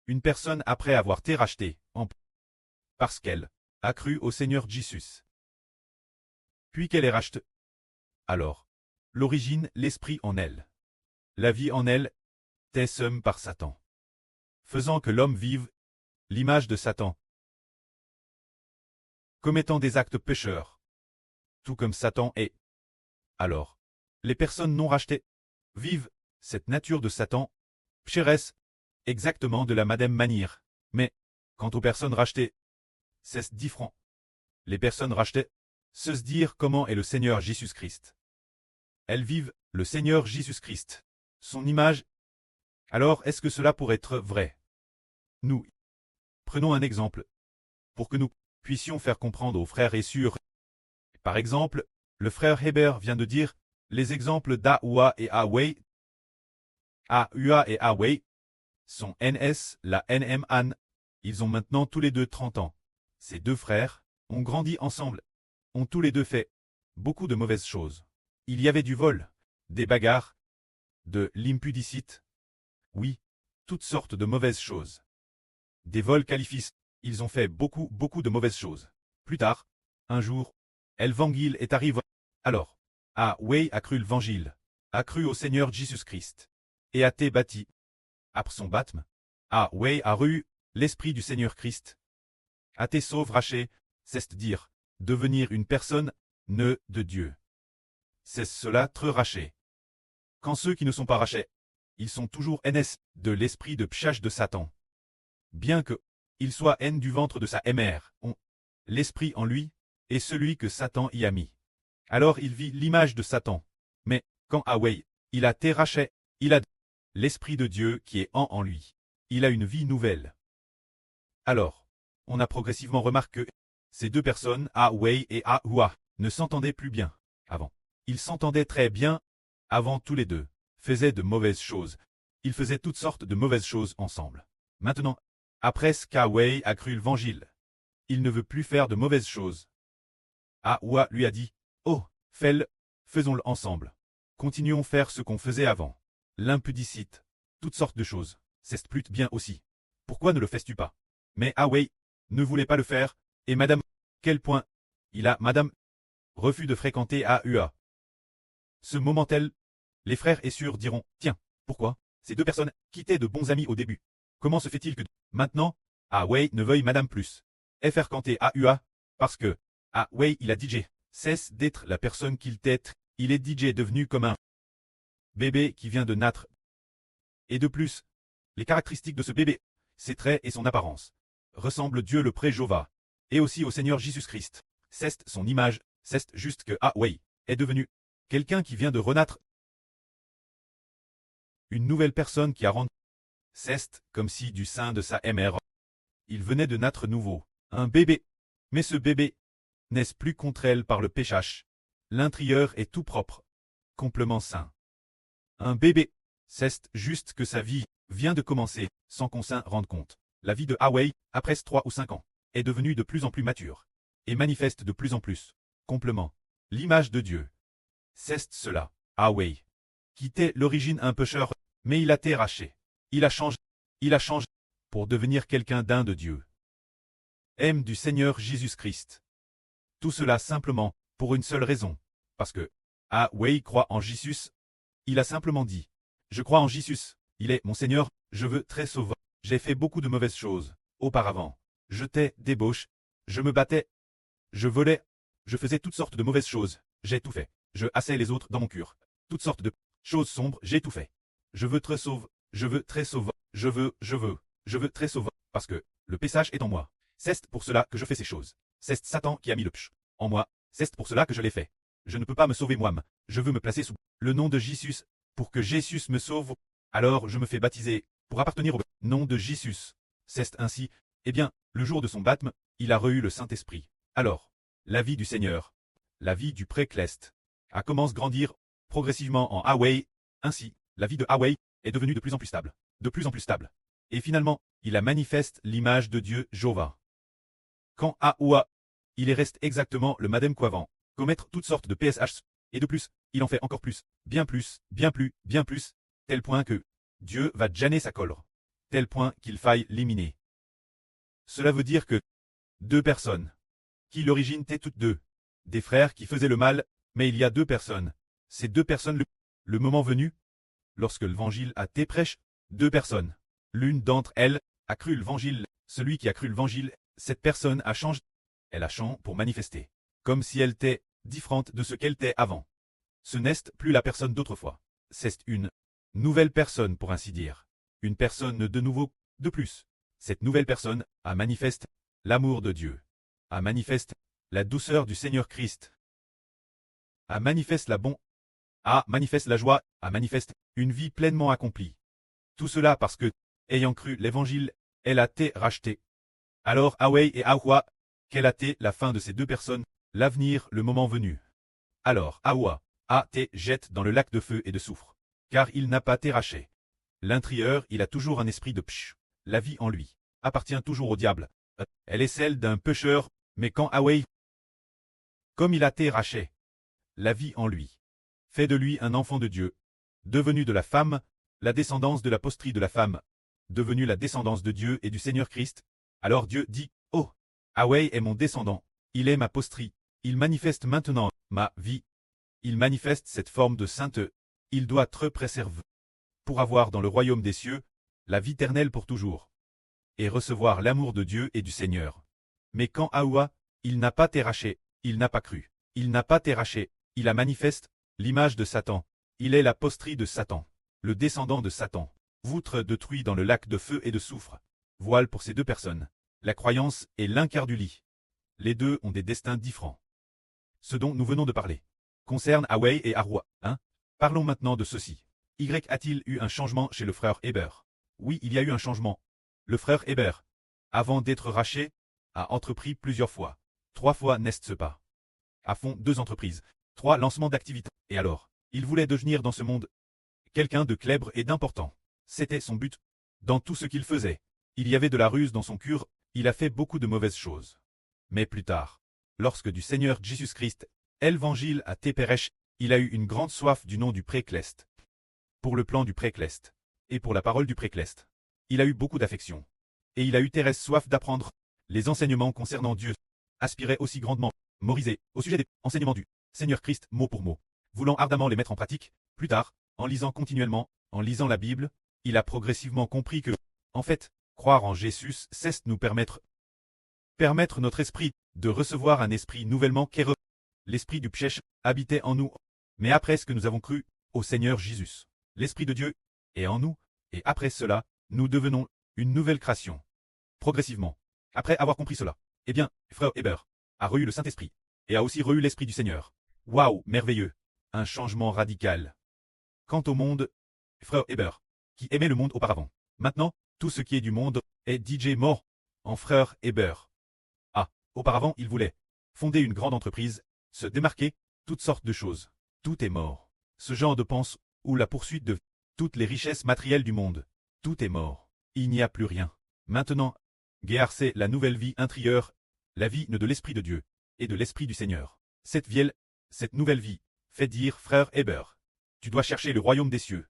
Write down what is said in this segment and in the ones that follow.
une personne après avoir été rachetée, parce qu'elle a cru au Seigneur Jésus. Puis qu'elle est rachetée. Alors, l'origine, l'esprit en elle. La vie en elle, est sème par Satan. Faisant que l'homme vive, l'image de Satan. Commettant des actes pécheurs. Tout comme Satan est. Alors, les personnes non rachetées vivent cette nature de Satan, pécheresse, exactement de la même manière. Mais, quant aux personnes rachetées, c'est différent. Les personnes rachetées se dire comment est le Seigneur Jésus-Christ. Elles vivent le Seigneur Jésus-Christ, son image. Alors est-ce que cela pourrait être vrai? Nous prenons un exemple pour que nous puissions faire comprendre aux frères et sœurs. Par exemple, le frère Heber vient de dire les exemples d'Aua et Awei. Aua et Awei sont NS, la NM Anne. Ils ont maintenant tous les deux 30 ans. Ces deux frères ont grandi ensemble, ont tous les deux fait beaucoup de mauvaises choses. Il y avait du vol, des bagarres, de l'impudicite. Oui, toutes sortes de mauvaises choses. Des vols qualifient. Ils ont fait beaucoup de mauvaises choses. Plus tard, un jour, l'évangile est arrivé. Alors, Wei a cru l'évangile, a cru au Seigneur Jésus-Christ, et a été bâti. Après son baptême, Wei a reçu l'esprit du Seigneur Christ. A été sauvé raché, c'est-à-dire devenir une personne née de Dieu. C'est cela très raché. Quand ceux qui ne sont pas rachés, ils sont toujours NS de l'esprit de pchage de Satan. Bien que il soit haine du ventre de sa mère, l'esprit en lui est celui que Satan y a mis. Alors il vit l'image de Satan. Mais quand Awei, il a été raché, il a l'esprit de Dieu qui est en lui. Il a une vie nouvelle. Alors, on a progressivement remarqué que ces deux personnes, Awei et Aua, ne s'entendaient plus bien avant. Ils s'entendaient très bien avant tous les deux, faisaient de mauvaises choses. Ils faisaient toutes sortes de mauvaises choses ensemble. Maintenant, après ce qu'Awei a cru l'évangile, il ne veut plus faire de mauvaises choses. Aua lui a dit, « Oh, fais-le, faisons-le ensemble. Continuons à faire ce qu'on faisait avant. L'impudicite, toutes sortes de choses, c'est plus bien aussi. Pourquoi ne le fais-tu pas ?» Mais Awei ne voulait pas le faire, et madame, quel point il a, madame, refus de fréquenter Aua. Ce moment-tel, les frères et sœurs diront, « Tiens, pourquoi ces deux personnes qui étaient de bons amis au début, comment se fait-il que maintenant, Awei ne veuille madame plus faire canter Aua, parce que Awei il a DJ, cesse d'être la personne qu'il était, il est DJ devenu comme un bébé qui vient de naître. Et de plus, les caractéristiques de ce bébé, ses traits et son apparence, ressemblent Dieu le pré-Jova, et aussi au Seigneur Jésus-Christ. C'est son image, c'est juste que Awei est devenu quelqu'un qui vient de renaître. Une nouvelle personne qui a rendu. C'est comme si du sein de sa mère, il venait de naître nouveau, un bébé. Mais ce bébé n'est plus contre elle par le péchage. L'intérieur est tout propre, complètement sain. Un bébé, c'est juste que sa vie vient de commencer, sans qu'on s'en rende compte. La vie de Awei, après 3 ou 5 ans, est devenue de plus en plus mature, et manifeste de plus en plus, complètement, l'image de Dieu. C'est cela, Awei, qui était l'origine un pécheur, mais il a été raché. Il a changé, pour devenir quelqu'un d'un de Dieu. Aime du Seigneur Jésus-Christ. Tout cela simplement, pour une seule raison, parce que, Awei croit en Jésus. Il a simplement dit, je crois en Jésus, il est mon Seigneur, je veux très sauver. J'ai fait beaucoup de mauvaises choses, auparavant. Je t'ai débauché, je me battais, je volais, je faisais toutes sortes de mauvaises choses, j'ai tout fait. Je hassais les autres dans mon cœur. Toutes sortes de choses sombres, j'ai tout fait. Je veux très sauver, je veux très sauver, je veux très sauver, parce que le péchage est en moi. C'est pour cela que je fais ces choses. C'est Satan qui a mis le péché en moi, c'est pour cela que je l'ai fait. Je ne peux pas me sauver moi-même, je veux me placer sous le nom de Jésus, pour que Jésus me sauve. Alors je me fais baptiser, pour appartenir au nom de Jésus. C'est ainsi, eh bien, le jour de son baptême, il a reçu le Saint-Esprit. Alors, la vie du Seigneur, la vie du pré-Clest, a commencé à grandir progressivement en Awei. Ainsi, la vie de Awei est devenue de plus en plus stable, de plus en plus stable. Et finalement, il a manifeste l'image de Dieu Jova. Quand Aua, il est reste exactement le madame qu'avant, commettre toutes sortes de PSH, et de plus, il en fait encore plus, bien plus, tel point que Dieu va gêner sa colère. tel point qu'il faille l'éliminer. Cela veut dire que deux personnes, qui l'origine étaient toutes deux, des frères qui faisaient le mal, mais il y a deux personnes. Ces deux personnes, le moment venu, lorsque l'évangile a été prêché, deux personnes. L'une d'entre elles a cru l'évangile, celui qui a cru l'évangile, cette personne a changé. Elle a changé pour manifester, comme si elle était différente de ce qu'elle était avant. Ce n'est plus la personne d'autrefois. C'est une nouvelle personne pour ainsi dire. Une personne de nouveau, de plus. Cette nouvelle personne a manifeste l'amour de Dieu, a manifeste la douceur du Seigneur Christ, a manifeste la bonté, a manifeste la joie, a manifeste une vie pleinement accomplie. Tout cela parce que, ayant cru l'évangile, elle a été rachetée. Alors Awei et Awa, quelle a été la fin de ces deux personnes, l'avenir, le moment venu. Alors Awa a été jette dans le lac de feu et de soufre, car il n'a pas été racheté. L'intérieur, il a toujours un esprit de psh. La vie en lui appartient toujours au diable. Elle est celle d'un pécheur, mais quand Awei, comme il a été racheté, la vie en lui fait de lui un enfant de Dieu, devenu de la femme, la descendance de la postrie de la femme, devenu la descendance de Dieu et du Seigneur Christ. Alors Dieu dit, oh, Awei est mon descendant, il est ma postrie, il manifeste maintenant ma vie, il manifeste cette forme de sainteté, il doit être préservé pour avoir dans le royaume des cieux la vie éternelle pour toujours, et recevoir l'amour de Dieu et du Seigneur. Mais quand Awa, il n'a pas été racheté, il n'a pas cru, il n'a pas été racheté, il a manifeste l'image de Satan, il est la postrie de Satan, le descendant de Satan, voutre détruit dans le lac de feu et de soufre. Voile pour ces deux personnes, la croyance et l'incrédulie. Les deux ont des destins différents. Ce dont nous venons de parler concerne Awei et Arwa. Parlons maintenant de ceci. Y a-t-il eu un changement chez le frère Heber? Oui, il y a eu un changement. Le frère Heber, avant d'être racheté, a entrepris plusieurs fois. 3 fois n'est-ce pas? À fond 2 entreprises, 3 lancements d'activités. Et alors, il voulait devenir dans ce monde quelqu'un de célèbre et d'important. C'était son but. Dans tout ce qu'il faisait, il y avait de la ruse dans son cœur, il a fait beaucoup de mauvaises choses. Mais plus tard, lorsque du Seigneur Jésus-Christ, l'évangile a été prêché, il a eu une grande soif du nom du Précleste. Pour le plan du Précleste, et pour la parole du Précleste. Il a eu beaucoup d'affection. Et il a eu Thérèse soif d'apprendre les enseignements concernant Dieu. Aspirait aussi grandement, mémoriser, au sujet des enseignements du Seigneur Christ mot pour mot. Voulant ardemment les mettre en pratique, plus tard, en lisant continuellement, en lisant la Bible, il a progressivement compris que, en fait, croire en Jésus c'est nous permettre notre esprit de recevoir un esprit nouvellement qu'est l'esprit du péché habitait en nous. Mais après ce que nous avons cru au Seigneur Jésus, l'Esprit de Dieu est en nous, et après cela, nous devenons une nouvelle création. Progressivement. Après avoir compris cela, eh bien, frère Heber a reçu le Saint-Esprit, et a aussi reçu l'Esprit du Seigneur. Waouh, merveilleux! Un changement radical. Quant au monde, frère Heber, qui aimait le monde auparavant, maintenant, tout ce qui est du monde est DJ mort en frère Heber. Ah, auparavant il voulait fonder une grande entreprise, se démarquer, toutes sortes de choses. Tout est mort. Ce genre de pense ou la poursuite de toutes les richesses matérielles du monde. Tout est mort. Il n'y a plus rien. Maintenant, guerre c'est la nouvelle vie intérieure, la vie de l'Esprit de Dieu et de l'Esprit du Seigneur. Cette nouvelle vie, fait dire frère Heber. Tu dois chercher le royaume des cieux.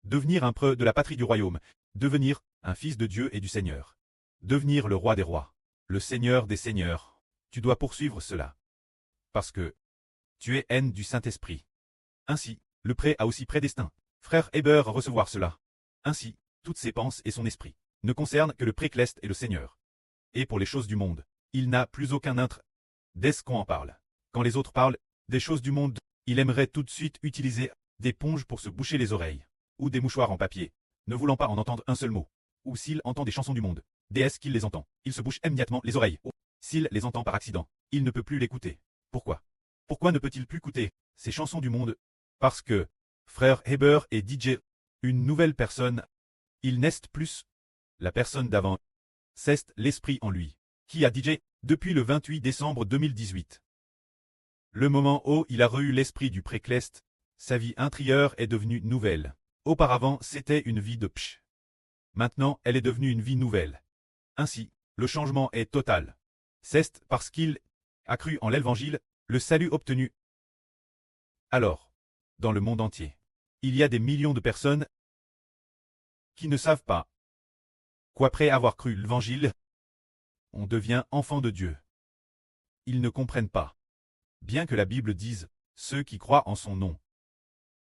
Devenir un preux de la patrie du royaume. Devenir un fils de Dieu et du Seigneur. Devenir le roi des rois. Le Seigneur des seigneurs. Tu dois poursuivre cela. Parce que tu es haine du Saint-Esprit. Ainsi, le prêt a aussi prédestin. Frère Heber recevoir cela. Ainsi, toutes ses pensées et son esprit ne concernent que le Précleste et le Seigneur. Et pour les choses du monde, il n'a plus aucun intre. Dès qu'on en parle. Quand les autres parlent des choses du monde, il aimerait tout de suite utiliser des éponges pour se boucher les oreilles. Ou des mouchoirs en papier, ne voulant pas en entendre un seul mot. Ou s'il entend des chansons du monde, déesse qu'il les entend, il se bouche immédiatement les oreilles. Ou s'il les entend par accident, il ne peut plus l'écouter. Pourquoi? Pourquoi ne peut-il plus écouter ces chansons du monde? Parce que, frère Heber est DJ, une nouvelle personne. Il n'est plus la personne d'avant. C'est l'esprit en lui, qui a DJ depuis le 28 décembre 2018. Le moment où il a reçu l'esprit du Précleste, sa vie intérieure est devenue nouvelle. Auparavant, c'était une vie de psh. Maintenant, elle est devenue une vie nouvelle. Ainsi, le changement est total. C'est parce qu'il a cru en l'évangile, le salut obtenu. Alors, dans le monde entier, il y a des millions de personnes qui ne savent pas qu'après avoir cru l'Évangile, on devient enfant de Dieu. Ils ne comprennent pas. Bien que la Bible dise « ceux qui croient en son nom ».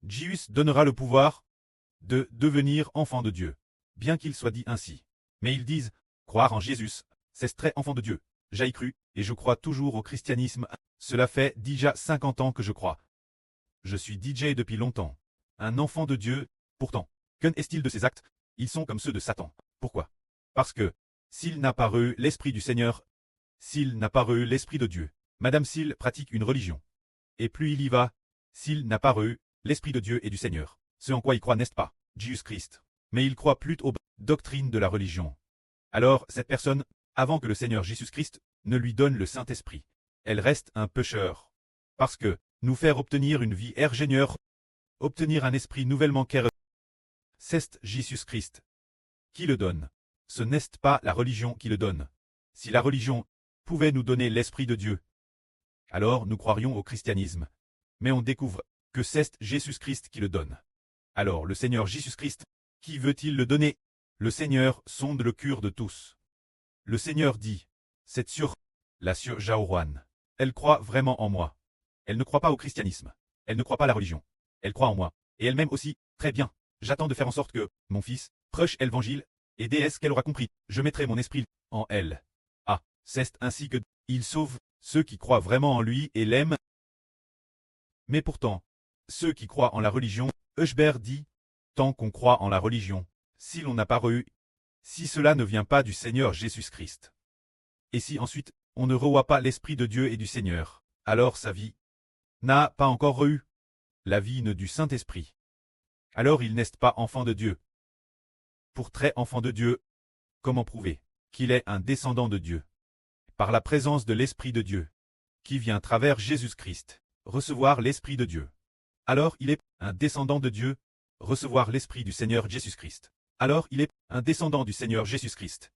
Jésus donnera le pouvoir de devenir enfant de Dieu, bien qu'il soit dit ainsi. Mais ils disent « croire en Jésus, c'est très enfant de Dieu ». J'y cru, et je crois toujours au christianisme. Cela fait déjà 50 ans que je crois. Je suis DJ depuis longtemps. Un enfant de Dieu, pourtant. Qu'en est-il de ses actes? Ils sont comme ceux de Satan. Pourquoi? Parce que, s'il n'a pas reçu l'Esprit du Seigneur, s'il n'a pas reçu l'Esprit de Dieu, Madame s'il pratique une religion. Et plus il y va, s'il n'a pas reçu l'Esprit de Dieu et du Seigneur, ce en quoi il croit n'est pas Jésus-Christ, mais il croit plutôt aux doctrines de la religion. Alors, cette personne, avant que le Seigneur Jésus-Christ ne lui donne le Saint-Esprit, elle reste un pécheur. Parce que, nous faire obtenir une vie ingénieure, obtenir un esprit nouvellement créé, c'est Jésus-Christ qui le donne. Ce n'est pas la religion qui le donne. Si la religion pouvait nous donner l'Esprit de Dieu, alors nous croirions au christianisme. Mais on découvre que c'est Jésus-Christ qui le donne. Alors le Seigneur Jésus-Christ, qui veut-il le donner? Le Seigneur sonde le cœur de tous. Le Seigneur dit, c'est sûr, la sœur Jaoruan. Elle croit vraiment en moi. Elle ne croit pas au christianisme. Elle ne croit pas à la religion. Elle croit en moi. Et elle m'aime aussi, très bien. J'attends de faire en sorte que, mon fils, prêche l'évangile, et dès qu'elle aura compris, je mettrai mon esprit en elle. Ah, c'est ainsi que il sauve ceux qui croient vraiment en lui et l'aiment. Mais pourtant, ceux qui croient en la religion, Eusbert dit, tant qu'on croit en la religion, si l'on n'a pas reçu, si cela ne vient pas du Seigneur Jésus-Christ, et si ensuite on ne reçoit pas l'Esprit de Dieu et du Seigneur, alors sa vie n'a pas encore reçu la vie du Saint-Esprit. Alors il n'est pas enfant de Dieu. Pour très enfant de Dieu, comment prouver qu'il est un descendant de Dieu? Par la présence de l'Esprit de Dieu, qui vient à travers Jésus-Christ, recevoir l'Esprit de Dieu. Alors il est un descendant de Dieu, recevoir l'Esprit du Seigneur Jésus-Christ. Alors il est un descendant du Seigneur Jésus-Christ.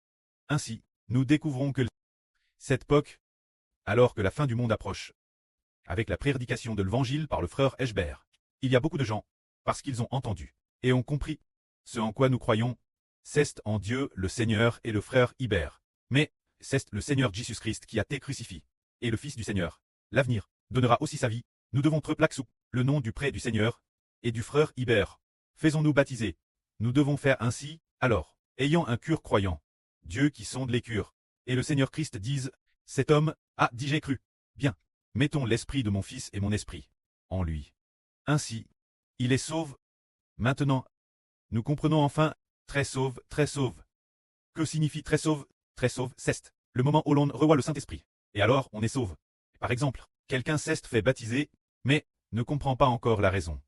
Ainsi, nous découvrons que cette époque, alors que la fin du monde approche, avec la prédication de l'Évangile par le frère Eusbert, il y a beaucoup de gens, parce qu'ils ont entendu et ont compris ce en quoi nous croyons, c'est en Dieu le Seigneur et le frère Ibert. Mais c'est le Seigneur Jésus-Christ qui a été crucifié, et le Fils du Seigneur. L'avenir donnera aussi sa vie. Nous devons treplaquer sous le nom du prêtre du Seigneur et du frère Ibert. Faisons-nous baptiser. Nous devons faire ainsi, alors, ayant un cœur croyant, Dieu qui sonde les cœurs, et le Seigneur Christ dise, cet homme a dit j'ai cru. Bien, mettons l'esprit de mon fils et mon esprit en lui. Ainsi, il est sauve. Maintenant, nous comprenons enfin, très sauve, très sauve. Que signifie très sauve? Très sauve, c'est le moment où l'on reçoit le Saint-Esprit. Et alors, on est sauve. Par exemple, quelqu'un s'est fait baptiser, mais ne comprend pas encore la raison.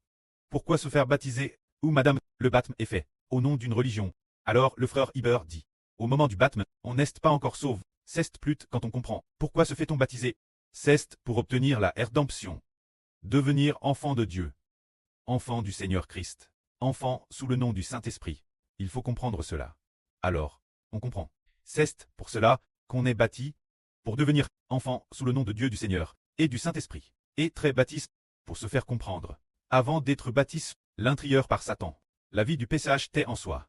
Pourquoi se faire baptiser, ou madame, le baptême est fait, au nom d'une religion? Alors le frère Ibert dit, au moment du baptême, on n'est pas encore sauve, c'est plus quand on comprend. Pourquoi se fait-on baptiser? C'est pour obtenir la rédemption. Devenir enfant de Dieu. Enfant du Seigneur Christ. Enfant sous le nom du Saint-Esprit. Il faut comprendre cela. Alors, on comprend. C'est pour cela qu'on est bâti, pour devenir enfant sous le nom de Dieu du Seigneur et du Saint-Esprit. Et très baptiste, pour se faire comprendre. Avant d'être baptiste, l'intérieur par Satan. La vie du péchage tait en soi.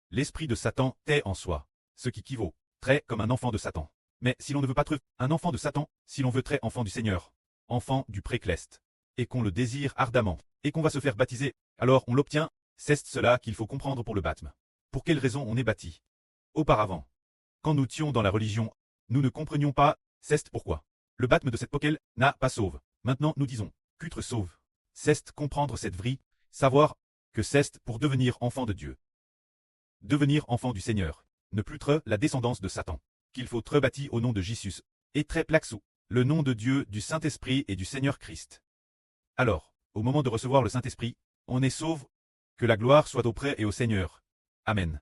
L'esprit de Satan tait en soi. Ce qui équivaut, très comme un enfant de Satan. Mais si l'on ne veut pas être un enfant de Satan, si l'on veut très enfant du Seigneur, enfant du précleste, et qu'on le désire ardemment, et qu'on va se faire baptiser, alors on l'obtient, c'est cela qu'il faut comprendre pour le baptême. Pour quelle raison on est bâti? Auparavant, quand nous étions dans la religion, nous ne comprenions pas, c'est pourquoi. Le baptême de cette époque n'a pas sauve. Maintenant nous disons, qu'être sauve. C'est comprendre cette vraie, savoir que c'est pour devenir enfant de Dieu. Devenir enfant du Seigneur, ne plus être la descendance de Satan, qu'il faut être bâti au nom de Jésus, et très plaque sous le nom de Dieu, du Saint-Esprit et du Seigneur Christ. Alors, au moment de recevoir le Saint-Esprit, on est sauve, que la gloire soit auprès et au Seigneur. Amen.